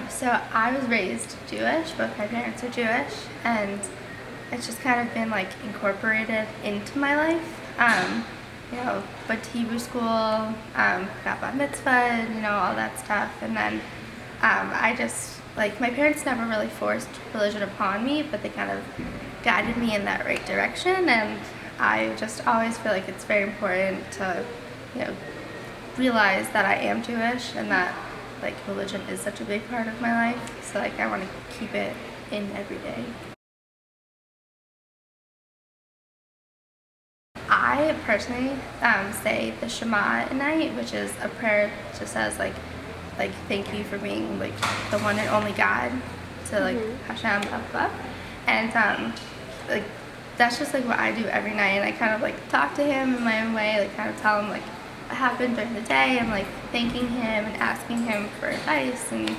So I was raised Jewish, both my parents are Jewish, and it's just kind of been like incorporated into my life. You know, went to Hebrew school, got bat mitzvah, you know, all that stuff, and then I just, like, my parents never really forced religion upon me, but they kind of guided me in that right direction, and I just always feel like it's very important to, you know, realize that I am Jewish and that, like, religion is such a big part of my life, so, like, I want to keep it in every day. I personally say the Shema at night, which is a prayer that just says, like thank you for being, like, the one and only God, to, like, Hashem above. And, like, that's just, like, what I do every night, and I kind of, like, talk to him in my own way, like, kind of tell him, like, what happened during the day, and, like, thanking him and asking him for advice, and,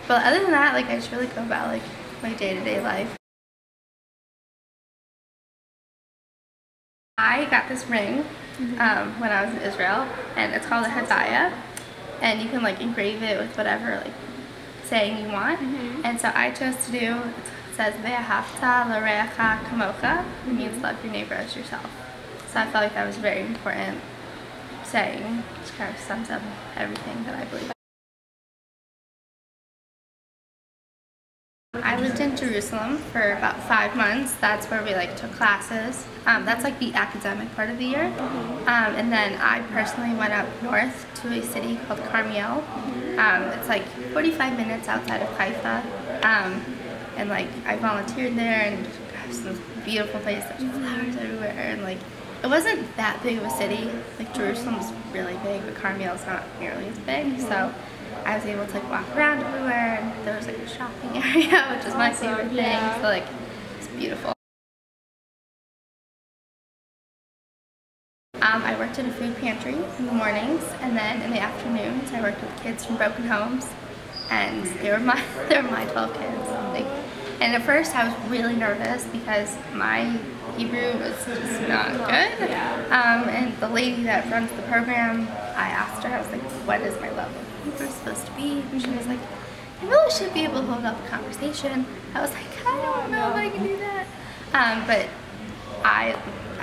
but other than that, like, I just really go about, like, my day-to-day life. I got this ring when I was in Israel, and it's called a Hadaya, and you can, like, engrave it with whatever, like, saying you want. And so I chose to do, it says Ve'ahavta l'reacha kamocha, it means love your neighbor as yourself. So I felt like that was a very important saying, which kind of sums up everything that I believe. I lived in Jerusalem for about 5 months. That's where we, like, took classes. That's, like, the academic part of the year. And then I personally went up north to a city called Carmiel. It's like 45 minutes outside of Haifa. And, like, I volunteered there, and it's this beautiful place. There's flowers everywhere, and, like, it wasn't that big of a city. Like, Jerusalem's really big, but Carmiel's not nearly as big. So I was able to, like, walk around everywhere, and there was, like, a shopping area, which is my favorite thing. So, like, it's beautiful. I worked at a food pantry in the mornings, and then in the afternoons I worked with kids from broken homes, and they were my 12 kids. And at first I was really nervous because my Hebrew was just not good. And the lady that runs the program, I asked her, I was like, what is my level of Hebrew supposed to be? And she was like, you really should be able to hold up a conversation. I was like, I don't know if I can do that. But I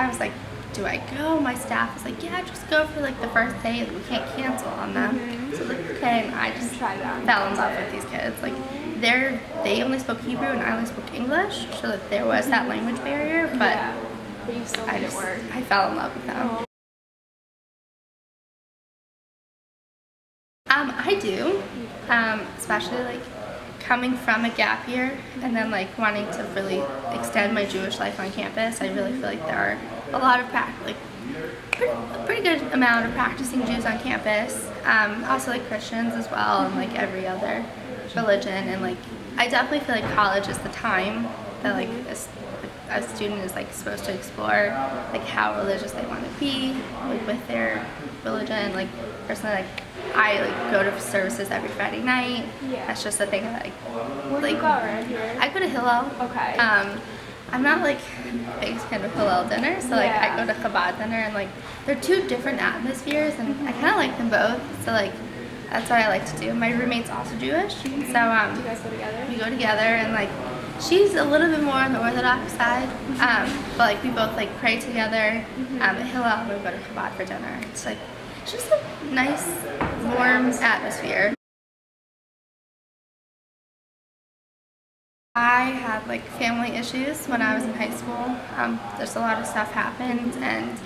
was like, do I go? My staff was like, yeah, just go for, like, the first day. We can't cancel on them. So I was like, okay, and I just fell in love with these kids. Like, they only spoke Hebrew and I only spoke English, so that there was that language barrier, but I fell in love with them. I do, especially, like, coming from a gap year and then, like, wanting to really extend my Jewish life on campus. I really feel like there are a lot of pretty good amount of practicing Jews on campus. Also, like, Christians as well, and, like, every other religion. And, like, I definitely feel like college is the time that, like, a student is, like, supposed to explore, like, how religious they want to be, like, with their religion. Like, personally, like, I, like, go to services every Friday night. That's just the thing that, like, where do you go around here? I go to Hillel. Okay. I'm not, like, a big fan of Hillel dinner, so, like, I go to Chabad dinner, and, like, they're two different atmospheres, and I kind of like them both, so, like, that's what I like to do. My roommate's also Jewish, so, do you guys go together? We go together, and, like, she's a little bit more on the Orthodox side, but, like, we both, like, pray together. At Hillel, we go to Chabad for dinner. It's, like, just a nice, warm atmosphere. I had, like, family issues when I was in high school. There's a lot of stuff happened, and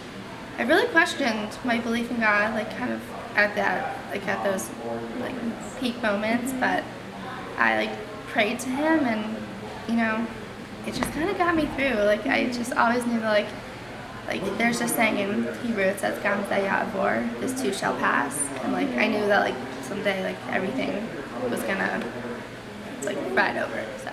I really questioned my belief in God, like, kind of at those, like, peak moments, but I, like, prayed to him, and, you know, it just kind of got me through. Like, I just always knew that, like, there's this saying in Hebrew, it says, Gam Ya'avor, this too shall pass, and, like, I knew that, like, someday, like, everything was gonna, like, ride over, so.